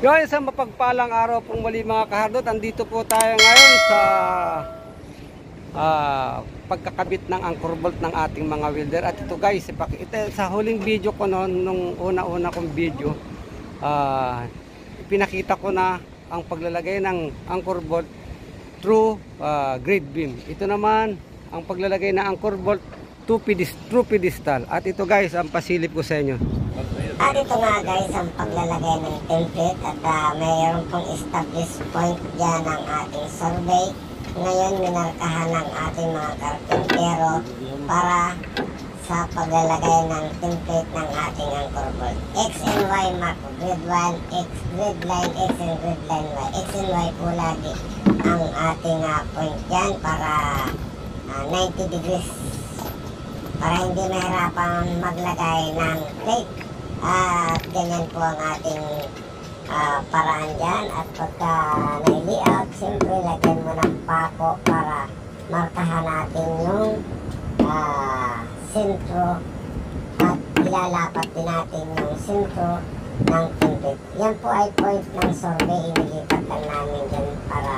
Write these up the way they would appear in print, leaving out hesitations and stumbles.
Yung isang mapagpalang araw pong muli mga kahardot. Andito po tayo ngayon sa pagkakabit ng anchor bolt ng ating mga welder. At ito guys, ito, sa huling video ko noon, nung una-una kong video, pinakita ko na ang paglalagay ng anchor bolt through grade beam. Ito naman ang paglalagay ng anchor bolt through pedestal. At ito guys, ang pasilip ko sa inyo. At ito nga guys ang paglalagay ng template at mayroon pong established point dyan ang ating survey. Ngayon minarkahan ng ating mga karpintero para sa paglalagay ng template ng ating anchor bolt. X and Y mark, grid 1, X, grid line X and grid line Y. X and Y po lagi ang ating point dyan para 90 degrees para hindi mahirapan maglagay ng plate. At ganyan po ang ating paraan dyan. At pagka na-layout, siyempre lagyan mo ng pako para markahan natin yung sentro at ilalapat din natin yung sentro ng template. Yan po ay point ng survey, inilipat lang namin dyan para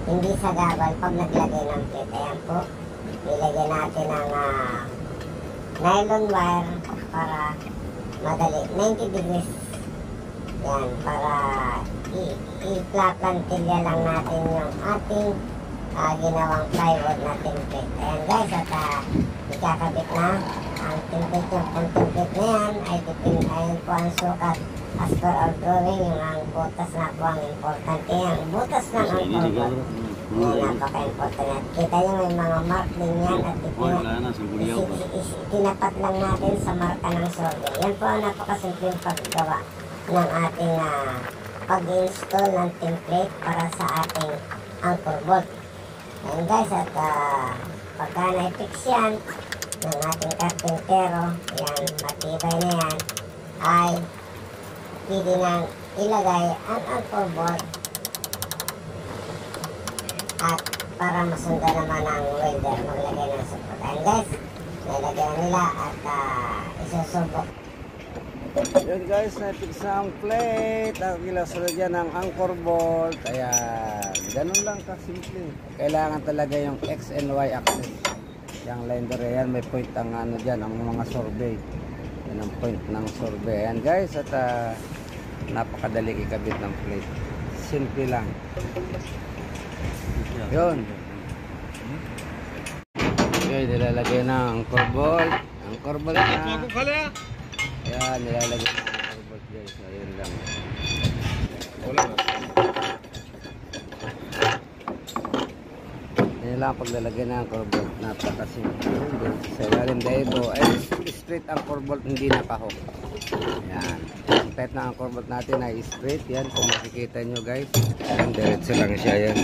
hindi sagabal pag naglagay ng plate. Ayan po, ilagay natin ang nylon wire para madali, 90 degrees yan, para i-plantilya lang natin yung ating ginawang plywood na template. Ayan guys, at ikakabit na ang template. Yung template na yan ay ayun po ang sukat as per our drawing. Yung ang butas na po ang importante. Ang butas ng anchor bolt yan, napaka-important. Kita nyo may mga mark din yan at tinapat lang natin sa marka ng survey. Yan po ang napakasimpleng paggawa ng ating pag-install ng template para sa ating anchor bolt. Ayan guys, at pagka na-fix yan ng ating karpintero, yan, matibay na yan, ay pwede nang ilagay ang anchor bolt at para masundan naman ang welder maglagay ng support. Ayan guys, nilagay na nila at isusubok. Yun guys, na-fix na ang plate. Ang ilasunod dyan ng anchor bolt. Ayan, ganun lang kasimple. Kailangan talaga yung X and Y axis. Yung lender yan, may point ang ano dyan, ang mga survey. Yan ang point ng survey. Ayan guys, at napakadali ikabit ng plate. Simple lang. Yun. Okay, nilalagay na ang anchor bolt. Anchor bolt na. Ayan, nilalagay na ang anchor bolt guys. Ayun lang. Yan lang paglalagay na ang anchor bolt. Napakasimple. Sa ilalim dito ay straight ang anchor bolt, hindi nakahook. Ayan. Kahit na ang anchor bolt natin ay straight. Yan, kung makikita nyo guys. Ayan, diretso lang siya yan.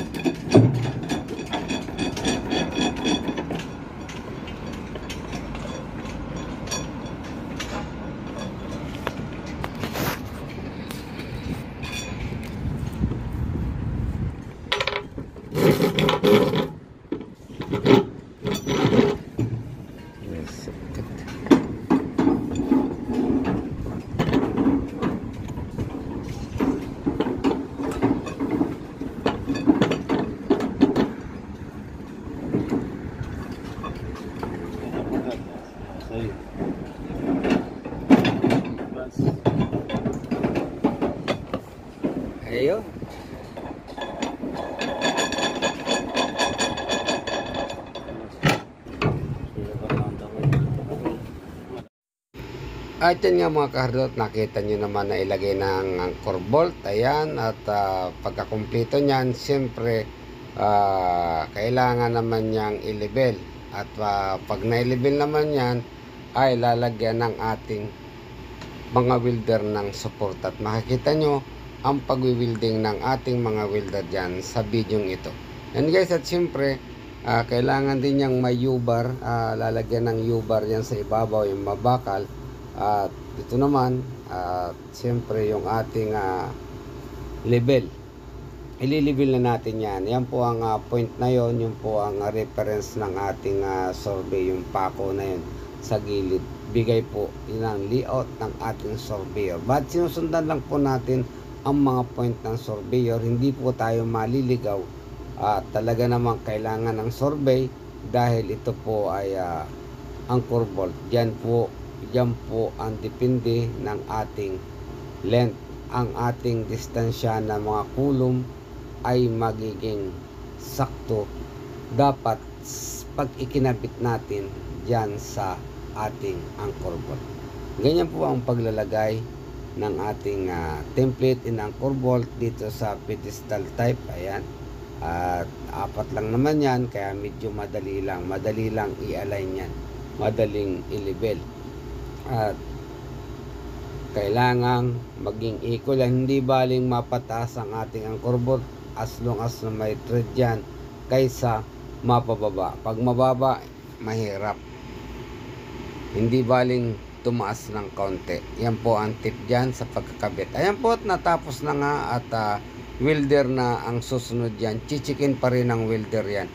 Ayun. At yan nga mga kahardot, nakita nyo naman na ilagay ng anchor bolt. Ayan, at pagkakumpleto nyan, siyempre kailangan naman niyang i-level. At pag na-level naman yan, ay lalagyan ng ating mga welder ng support. At makikita nyo ang pag-wielding ng ating mga welder dyan sa video ito. And guys, at siyempre kailangan din niyang may U-bar. Lalagyan ng U-bar yan sa ibabaw, yung mabakal. At ito naman, siyempre yung ating level. Ili-level na natin yan. Yan po ang point na yon, yung po ang reference ng ating survey, yung pako na yun sa gilid. Bigay po yun ang layout ng ating surveyor. But sinusundan lang po natin ang mga point ng surveyor, hindi po tayo maliligaw. Talaga namang kailangan ng survey dahil ito po ay anchor bolt. Diyan po ang depende ng ating length. Ang ating distansya ng mga kulom ay magiging sakto dapat pag ikinabit natin dyan sa ating anchor bolt. Ganyan po ang paglalagay ng ating template in anchor bolt dito sa pedestal type. Ayan, at 4 lang naman yan, kaya medyo madali lang i-align yan, madaling i-level. At kailangan maging equal yan, hindi baling mapataas ang ating anchor bolt as long as may thread yan kaysa mapababa. Pag mababa, mahirap, hindi baling tumaas ng kaunti. Yan po ang tip dyan sa pagkakabit. Ayan po, at natapos na nga, at welder na ang susunod yan. Chichikin pa rin ng welder yan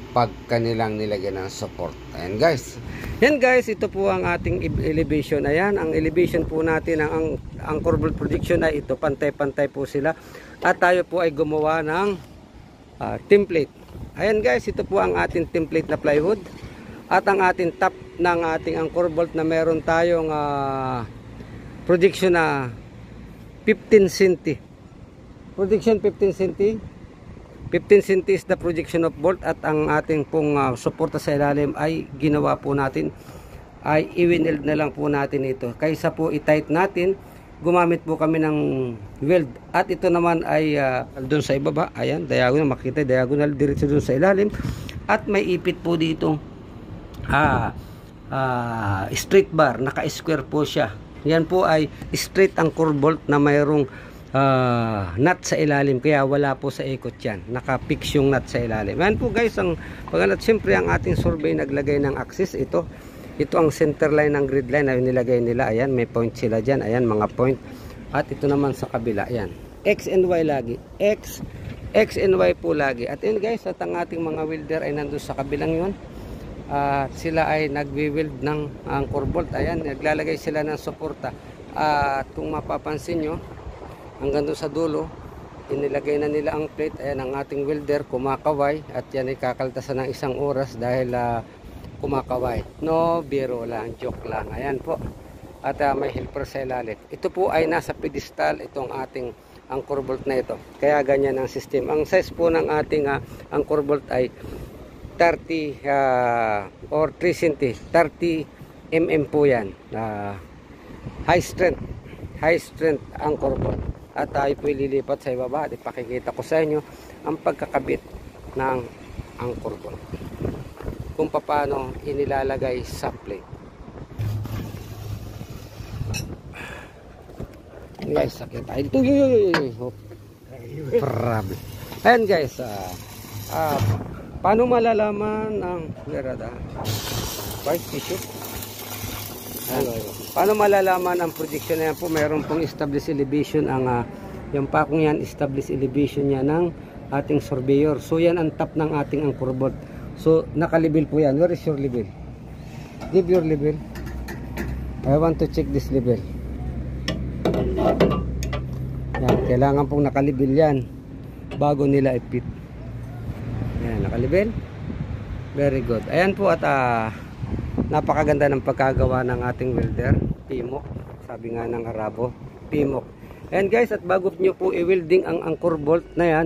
pag kanilang nilagyan ng support. Ayan guys. Yan guys, ito po ang ating elevation. Ayan, ang elevation po natin, ang anchor bolt projection ay ito. Pantay-pantay po sila. At tayo po ay gumawa ng template. Ayan guys, ito po ang ating template na plywood. At ang ating top ng ating anchor bolt na meron tayong projection na 15 cm. Projection 15 cm. 15 cm is the projection of bolt, at ang ating pong suporta sa ilalim ay ginawa po natin ay i-weld na lang po natin ito. Kaysa po i-tight natin, gumamit po kami ng weld. At ito naman ay doon sa ibaba, ayan, diagonal, makita diagonal diretso doon sa ilalim. At may ipit po dito straight bar, naka-square po siya. Yan po ay straight anchor bolt na mayroong nut sa ilalim, kaya wala po sa ikot yan, naka-fix yung nut sa ilalim. Yan po guys ang pagkalat. Siyempre ang ating survey naglagay ng axis. Ito ang center line ng grid line na nilagay nila. Ayan, may point sila dyan, ayan, mga point. At ito naman sa kabila, ayan, X and Y lagi, X and Y po lagi. At yun guys, at ang ating mga welder ay nandun sa kabilang yun. Sila ay nagwi-weld ng anchor bolt. Ayan, naglalagay sila ng suporta. At kung mapapansin nyo, hanggang doon sa dulo, inilagay na nila ang plate. Ayan, ang ating welder kumakaway, at yan ay kakaltasan ng 1 oras dahil kumakaway. No, biro lang, joke lang. Ayan po. At may helper sa ilalim. Ito po ay nasa pedestal, itong ating anchor bolt na ito. Kaya ganyan ang system. Ang size po ng ating anchor bolt ay 30 or 3 cm, 30 mm po yan. High strength anchor bolt. At tayo po ililipat sa ibaba at ipakikita ko sa inyo ang pagkakabit ng anchor bolt, kung paano inilalagay sa plate. Guys, sakit tayo dito. Problem. Ayan guys, paano malalaman ang tissue? Paano malalaman ang projection na yan po? Mayroon pong established elevation. Yung pakong yan, established elevation niya ng ating surveyor. So yan ang top ng ating anchor bolt. So nakalibel po yan. Where is your level? Give your level. I want to check this level. Yan, kailangan pong nakalibel yan bago nila i-fit. Yan, nakalibel. Very good. Ayan po, at napakaganda ng pagkagawa ng ating welder. Pimok, sabi nga ng Arabo, pimok. And guys, at bago nyo po i-welding ang anchor bolt na yan,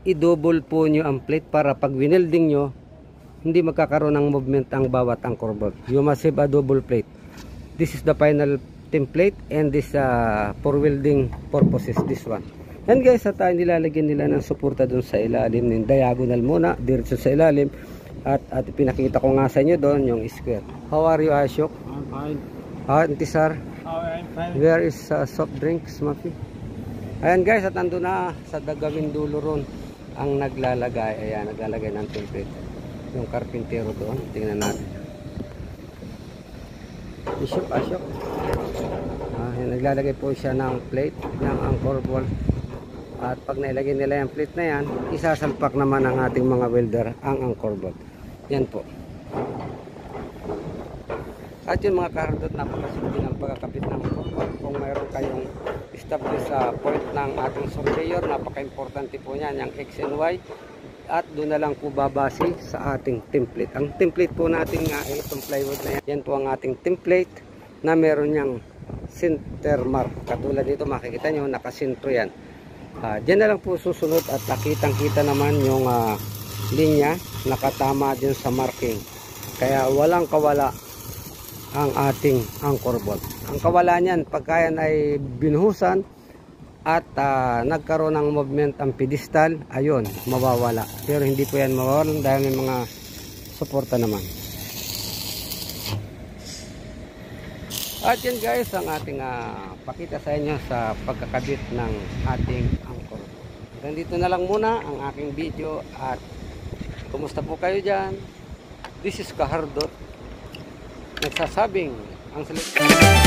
i-double po nyo ang plate para pag winelding nyo, hindi magkakaroon ng movement ang bawat anchor bolt. You must have a double plate. This is the final template, and this for welding purposes, this one. And guys, at nilalagyan nila ng suporta dun sa ilalim, ng diagonal muna, diretso sa ilalim. At pinakita ko nga sa inyo doon yung square. How are you, Ashok? I'm fine. Intisar? I'm fine. Where is soft drinks, Mafi? Ayan guys, at nandun na sa dagawin dulo ron ang naglalagay. Ayan, naglalagay ng template. Yung karpintero doon. Tingnan natin. Ashok. Ayan, naglalagay po siya ng plate ng anchor bolt. At pag nailagay nila yung plate na yan, isasalpak naman ng ating mga welder ang anchor bolt. Yan po. At yung mga kahardot, napakasimple ng pagkakabit ng anchor bolt. Kung mayroon kayong establish point ng ating surveyor. Napaka-importante po niyan, yung X and Y. At doon na lang po babase sa ating template. Ang template po natin nga ay itong plywood na yan. Yan po ang ating template na meron niyang center mark. Katulad dito makikita nyo, nakasentro yan. Diyan na lang po susunod at nakitang-kita naman yung linya nakatama dyan sa marking. Kaya walang kawala ang ating anchor bolt. Ang kawala niyan, pagka yan ay binuhusan at nagkaroon ng movement ang pedestal, ayun, mawawala. Pero hindi po yan mawawala dahil may mga suporta naman. At yan guys, ang ating pakita sa inyo sa pagkakabit ng ating anchor. Hanggang dito na lang muna ang aking video at kumusta po kayo dyan? This is Kahardot nagsasabing ang salita.